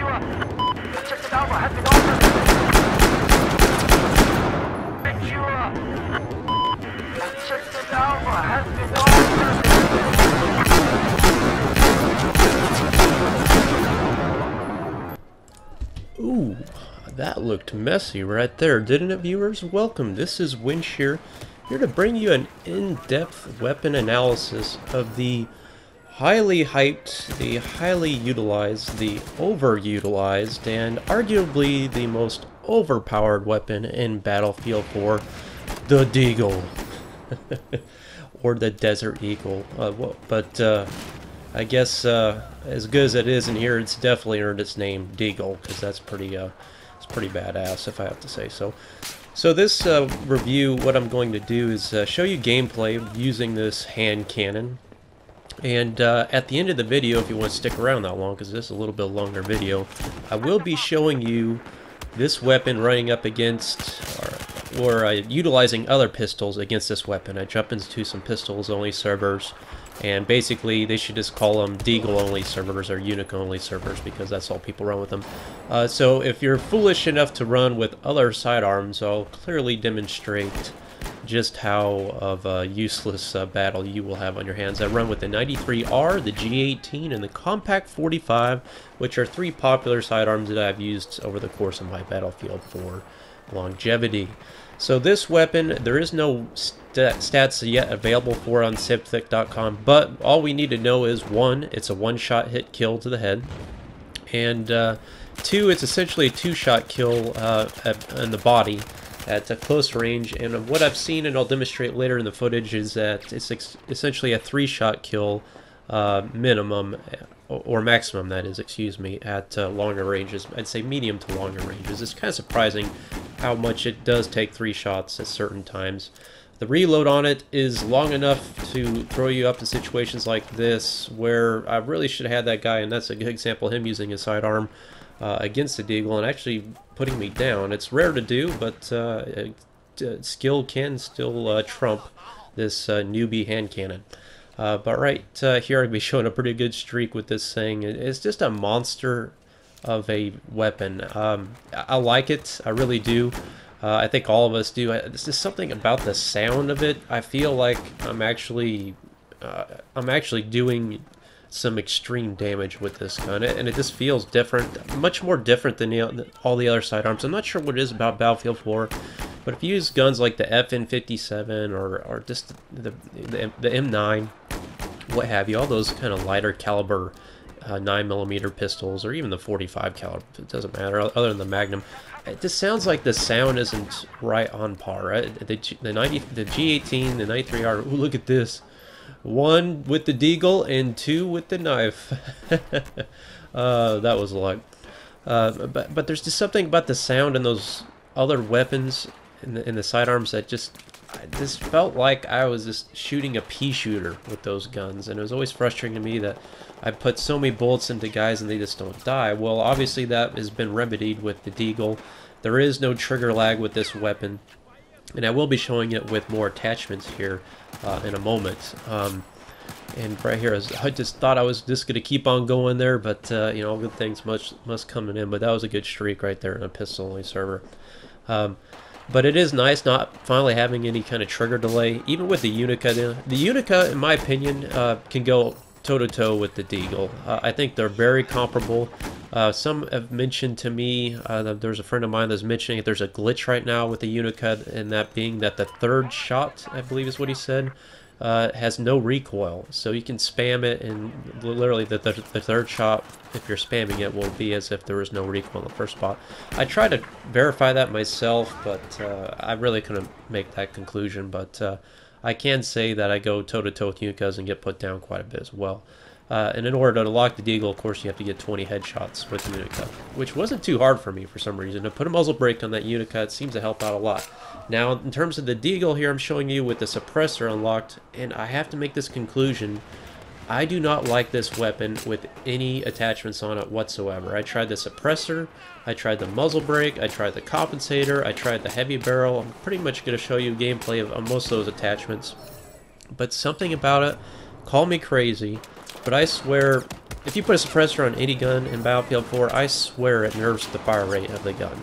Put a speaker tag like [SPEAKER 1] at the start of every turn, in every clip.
[SPEAKER 1] Ooh, that looked messy right there, didn't it, viewers? Welcome, this is Windshear, here to bring you an in-depth weapon analysis of the highly hyped, the highly utilized, the overutilized, and arguably the most overpowered weapon in Battlefield 4, the Deagle. Or the Desert Eagle. I guess as good as it is in here, it's definitely earned its name, Deagle, because that's pretty, it's pretty badass, if I have to say so. So this review, what I'm going to do is show you gameplay using this hand cannon. And at the end of the video, if you want to stick around that long, because this is a little bit longer video, I will be showing you this weapon running up against, or utilizing other pistols against this weapon. I jump into some pistols-only servers, and basically they should just call them Deagle-only servers or Unica-only servers, because that's all people run with them. So if you're foolish enough to run with other sidearms, I'll clearly demonstrate just how of a useless battle you will have on your hands. I run with the 93R, the G18, and the Compact 45, which are three popular sidearms that I've used over the course of my Battlefield 4 longevity. So this weapon, there is no stats yet available for on civthic.com, but all we need to know is, one, it's a one-shot hit kill to the head, and two, it's essentially a two-shot kill in the body at a close range. And what I've seen, and I'll demonstrate later in the footage, is that it's essentially a three-shot kill minimum, or maximum, that is, excuse me, at longer ranges. I'd say medium to longer ranges. It's kind of surprising how much it does take 3 shots at certain times. The reload on it is long enough to throw you up in situations like this, where I really should have had that guy, and that's a good example of him using his sidearm against the Deagle and actually putting me down. It's rare to do, but skill can still trump this newbie hand cannon. But right here I'll be showing a pretty good streak with this thing. It's just a monster of a weapon. I like it, I really do. I think all of us do. There's just something about the sound of it. I feel like I'm actually doing some extreme damage with this gun, and it just feels different, much more different than all the other sidearms. I'm not sure what it is about Battlefield 4, but if you use guns like the FN57 or just the M9, what have you, all those kind of lighter caliber 9mm pistols, or even the 45 caliber, it doesn't matter, other than the Magnum, it just sounds like the sound isn't right on par, right? The G18, the 93R, ooh, look at this. 1 with the Deagle and 2 with the knife. That was a lot. But there's just something about the sound in those other weapons in the sidearms that just felt like I was just shooting a pea shooter with those guns, and it was always frustrating to me that I put so many bullets into guys and they just don't die. Well, obviously that has been remedied with the Deagle. There is no trigger lag with this weapon, and I will be showing it with more attachments here in a moment. And right here, I just thought I was just going to keep on going there, but you know, all good things must come in. But that was a good streak right there in a pistol-only server. But it is nice not finally having any kind of trigger delay, even with the Unica. The Unica, in my opinion, can go toe-to-toe with the Deagle. I think they're very comparable. Some have mentioned to me, there's a friend of mine that's mentioning that there's a glitch right now with the Unica, and that being that the third shot, I believe is what he said, has no recoil. So you can spam it, and literally the third shot, if you're spamming it, will be as if there was no recoil in the first spot. I tried to verify that myself, but I really couldn't make that conclusion. But I can say that I go toe-to-toe with Unicas and get put down quite a bit as well. And in order to unlock the Deagle, of course, you have to get 20 headshots with the Unica, which wasn't too hard for me for some reason. To put a muzzle brake on that Unica, it seems to help out a lot. Now, in terms of the Deagle here, I'm showing you with the suppressor unlocked, and I have to make this conclusion. I do not like this weapon with any attachments on it whatsoever. I tried the suppressor, I tried the muzzle brake, I tried the compensator, I tried the heavy barrel. I'm pretty much going to show you gameplay of most of those attachments. But something about it, call me crazy, but I swear if you put a suppressor on any gun in Battlefield 4, I swear it nerfs the fire rate of the gun.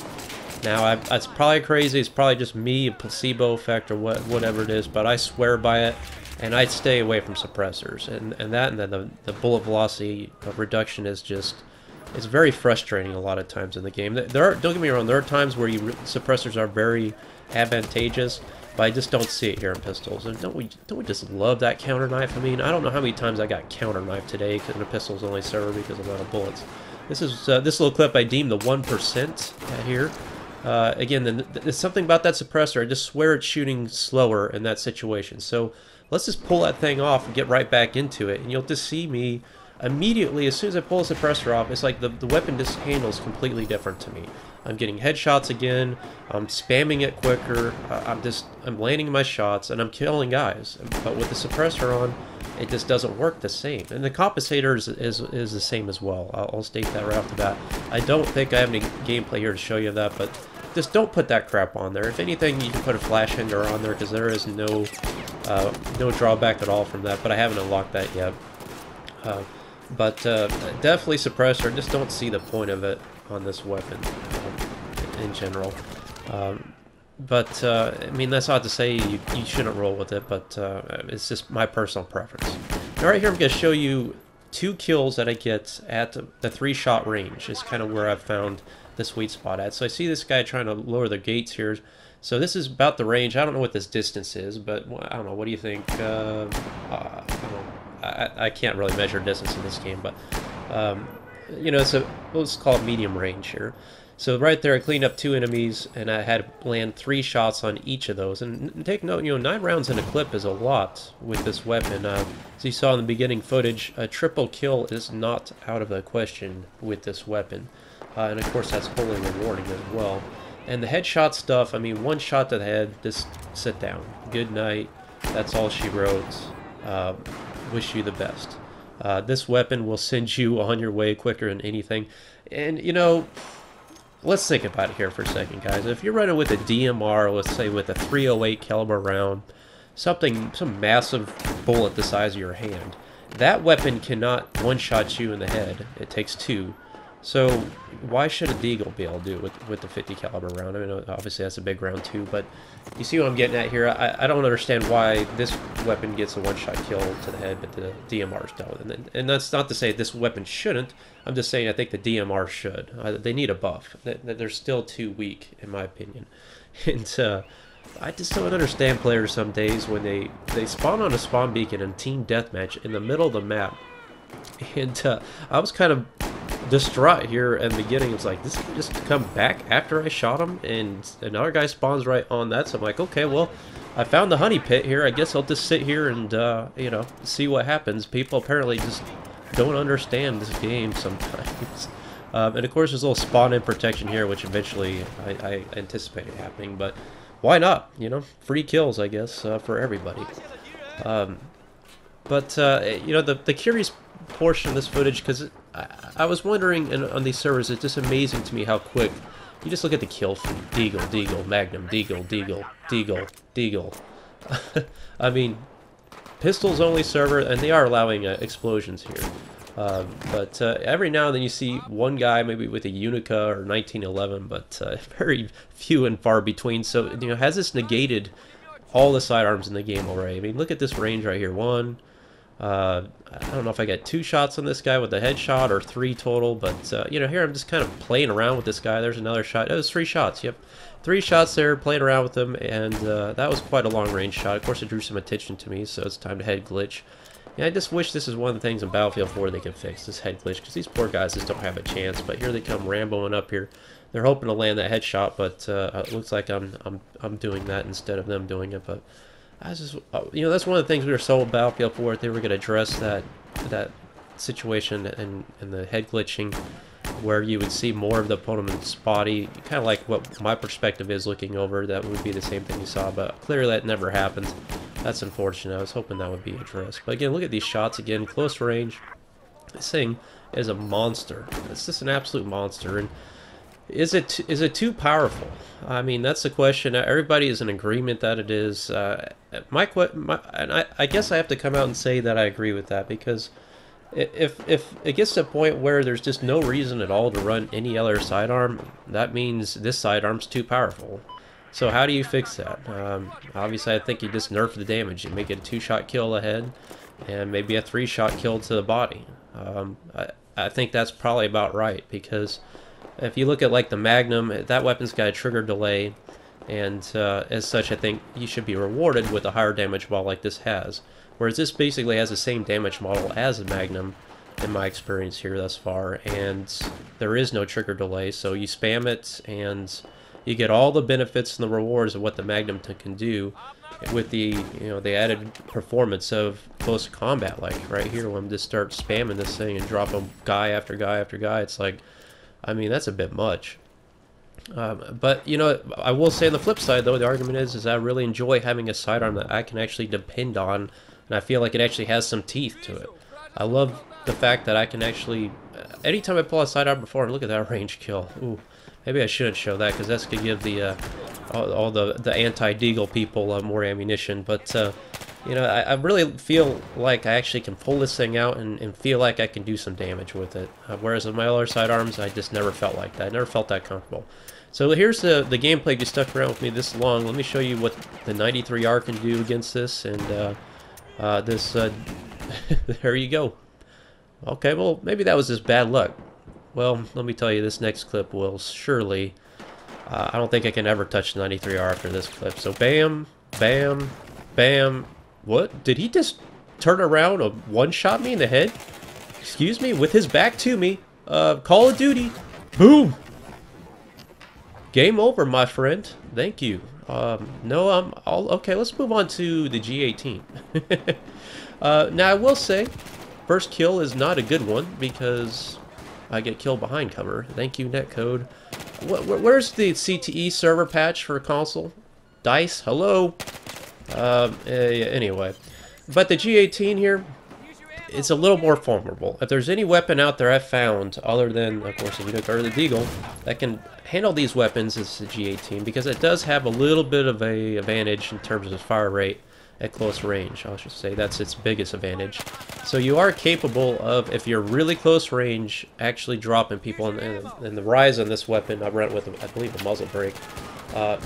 [SPEAKER 1] Now, it's probably crazy, it's probably just me, a placebo effect, or whatever it is, but I swear by it, and I'd stay away from suppressors. And then the bullet velocity reduction is just, it's very frustrating a lot of times in the game. Don't get me wrong, there are times where suppressors are very advantageous, but I just don't see it here in pistols. And don't we just love that counter knife? I mean, I don't know how many times I got counter knife today because the pistols only serve because of a lot of bullets. This is this little clip I deem the 1% here. Again, there's something about that suppressor. I just swear it's shooting slower in that situation. So let's just pull that thing off and get right back into it, and you'll just see me immediately, as soon as I pull the suppressor off, it's like the weapon just handles completely different to me. I'm getting headshots again, I'm spamming it quicker, I'm landing my shots, and I'm killing guys. But with the suppressor on, it just doesn't work the same. And the compensator is the same as well. I'll state that right off the bat. I don't think I have any gameplay here to show you that, but just don't put that crap on there. If anything, you can put a flash hinder on there, because there is no drawback at all from that, but I haven't unlocked that yet. But definitely suppressor. Just don't see the point of it on this weapon in general. I mean, that's not to say you shouldn't roll with it, but it's just my personal preference. Now, right here, I'm going to show you 2 kills that I get at the 3-shot range. It's kind of where I've found the sweet spot at. So I see this guy trying to lower the gates here. So this is about the range. I don't know what this distance is, but I don't know. What do you think? I don't know. I can't really measure distance in this game, but you know, let's call it medium range here. So right there, I cleaned up 2 enemies, and I had to land 3 shots on each of those. And take note, you know, 9 rounds in a clip is a lot with this weapon. As you saw in the beginning footage, a triple kill is not out of the question with this weapon. And of course, that's holding a warning as well. And the headshot stuff, I mean, 1 shot to the head, just sit down. Good night. That's all she wrote. Wish you the best. This weapon will send you on your way quicker than anything. And, you know, let's think about it here for a second, guys. If you're running with a DMR, let's say with a 308 caliber round, some massive bullet the size of your hand, that weapon cannot one-shot you in the head. It takes 2. So why should a Deagle be able to do it with the 50 caliber round? I mean, obviously that's a big round too, but you see what I'm getting at here? I don't understand why this weapon gets a one-shot kill to the head, but the DMRs don't. And that's not to say this weapon shouldn't. I'm just saying I think the DMR should. They need a buff. They're still too weak, in my opinion. And I just don't understand players some days when they spawn on a spawn beacon in team deathmatch in the middle of the map. And I was kind of distraught here in the beginning. It's like, this guy just come back after I shot him, and another guy spawns right on that. So I'm like, okay, well, I found the honey pit here. I guess I'll just sit here and you know, see what happens. People apparently just don't understand this game sometimes. And of course, there's a little spawn-in protection here, which eventually I anticipated happening. But why not? You know, free kills, I guess, for everybody. But you know, the curious portion of this footage, because I was wondering on these servers, it's just amazing to me how quick you just look at the kill feed. Deagle, Deagle, Magnum, Deagle, Deagle, Deagle, Deagle. I mean, pistols only server, and they are allowing explosions here. But every now and then you see one guy maybe with a Unica or 1911, but very few and far between. So, you know, has this negated all the sidearms in the game already? I mean, look at this range right here. I don't know if I got 2 shots on this guy with a headshot or 3 total, but you know, here I'm just kind of playing around with this guy. There's another shot. It was 3 shots. Yep, 3 shots there, playing around with them, and that was quite a long range shot. Of course, it drew some attention to me, so it's time to head glitch. And I just wish this is one of the things in Battlefield 4 they could fix, this head glitch, because these poor guys just don't have a chance. But here they come Ramboing up here. They're hoping to land that headshot, but it looks like I'm doing that instead of them doing it. But I was just, you know, that's one of the things we were sold Battlefield 4. They were going to address that situation and the head glitching, where you would see more of the opponent's body, kind of like what my perspective is looking over. That would be the same thing you saw, but clearly that never happened. That's unfortunate. I was hoping that would be addressed. But again, look at these shots again, close range. This thing is a monster. It's just an absolute monster. And is it too powerful? I mean, that's the question. Everybody is in agreement that it is. And I guess I have to come out and say that I agree with that, because If it gets to a point where there's just no reason at all to run any other sidearm, that means this sidearm's too powerful. So how do you fix that? Obviously, I think you just nerf the damage. You make it a 2-shot kill ahead, and maybe a 3-shot kill to the body. I think that's probably about right, because if you look at like the Magnum, that weapon's got a trigger delay, and as such, I think you should be rewarded with a higher damage ball like this has. Whereas this basically has the same damage model as a Magnum, in my experience here thus far, and there is no trigger delay, so you spam it, and you get all the benefits and the rewards of what the Magnum can do, with the the added performance of close combat. Like right here, when I just start spamming this thing and dropping guy after guy after guy, it's like, I mean, that's a bit much. But I will say on the flip side, though, the argument is I really enjoy having a sidearm that I can actually depend on, and I feel like it actually has some teeth to it. I love the fact that I can actually, anytime I pull a sidearm before, and look at that range kill. Ooh, maybe I shouldn't show that, because that's gonna give the all the anti-Deagle people more ammunition. But I really feel like I actually can pull this thing out and feel like I can do some damage with it. Whereas with my other sidearms, I just never felt like that. I never felt that comfortable. So here's the gameplay. If you stuck around with me this long, let me show you what the 93R can do against this. And there you go. Okay, well, maybe that was just bad luck. Well, let me tell you, this next clip will surely... I don't think I can ever touch 93R after this clip. So bam, bam, bam. What? Did he just turn around and one-shot me in the head? Excuse me? With his back to me. Call of Duty. Boom! Game over, my friend. Thank you. No, I'm all... Okay, let's move on to the G18. Now, I will say, first kill is not a good one, because I get killed behind cover. Thank you, netcode. Where's the CTE server patch for console? Dice, hello? Anyway. But the G18 here, it's a little more formidable. If there's any weapon out there I've found, other than, of course, the Deagle or the Deagle, that can handle these weapons, is the G18, because it does have a little bit of a advantage in terms of fire rate at close range. I should say that's its biggest advantage. So you are capable of, if you're really close range, actually dropping people. And the rise on this weapon, I run it with, I believe, a muzzle brake,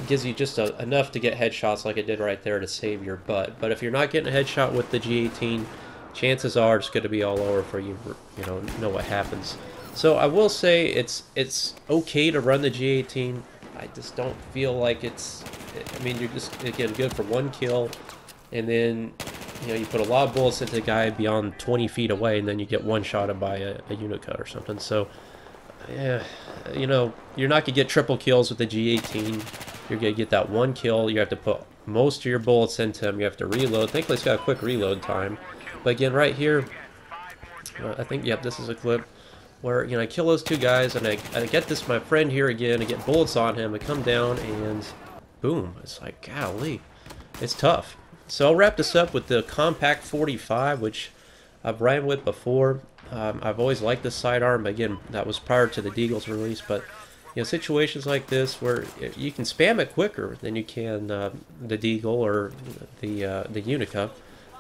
[SPEAKER 1] gives you just enough to get headshots like it did right there to save your butt. But if you're not getting a headshot with the G18, chances are it's going to be all over for you. Know what happens. So I will say it's okay to run the G18. I just don't feel like it's... I mean, you're just again good for one kill. And then, you put a lot of bullets into the guy beyond 20 feet away, and then you get one-shotted by a unit cut or something. So, yeah, you're not going to get triple kills with the G18. You're going to get that one kill. You have to put most of your bullets into him. You have to reload. Thankfully, it's got a quick reload time. But again, right here, I think, yep, this is a clip where, I kill those two guys, and I get this, my friend here again, I get bullets on him, I come down, and boom. It's like, golly, it's tough. So I'll wrap this up with the Compact 45, which I've ran with before. I've always liked this sidearm. Again, that was prior to the Deagle's release. But situations like this where you can spam it quicker than you can the Deagle or the Unica.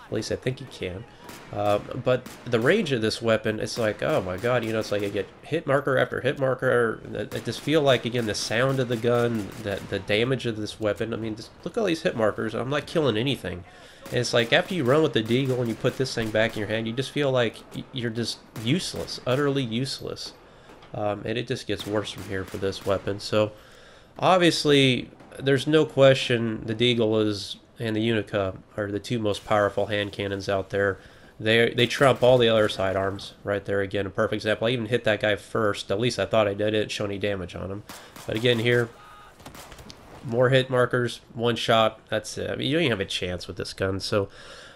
[SPEAKER 1] At least I think you can. But the range of this weapon, it's like, oh my god, it's like I get hit marker after hit marker. I just feel like, again, the sound of the gun, the damage of this weapon. I mean, just look at all these hit markers. I'm not killing anything. And it's like, after you run with the Deagle and you put this thing back in your hand, you just feel like you're just useless, utterly useless. And it just gets worse from here for this weapon. So, obviously, there's no question the Deagle and the Unica are the two most powerful hand cannons out there. They trump all the other sidearms right there. Again, a perfect example. I even hit that guy first. At least I thought I did. I didn't show any damage on him. But again, here, more hit markers, one shot. That's it. I mean, you don't even have a chance with this gun. So,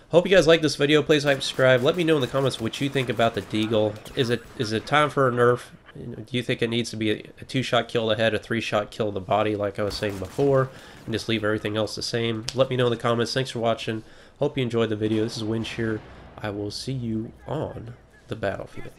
[SPEAKER 1] hope you guys like this video. Please like, subscribe. Let me know in the comments what you think about the Deagle. Is it time for a nerf? Do you think it needs to be a 2-shot kill to the head, a 3-shot kill to the body, like I was saying before, and just leave everything else the same? Let me know in the comments. Thanks for watching. Hope you enjoyed the video. This is Winch here. I will see you on the battlefield.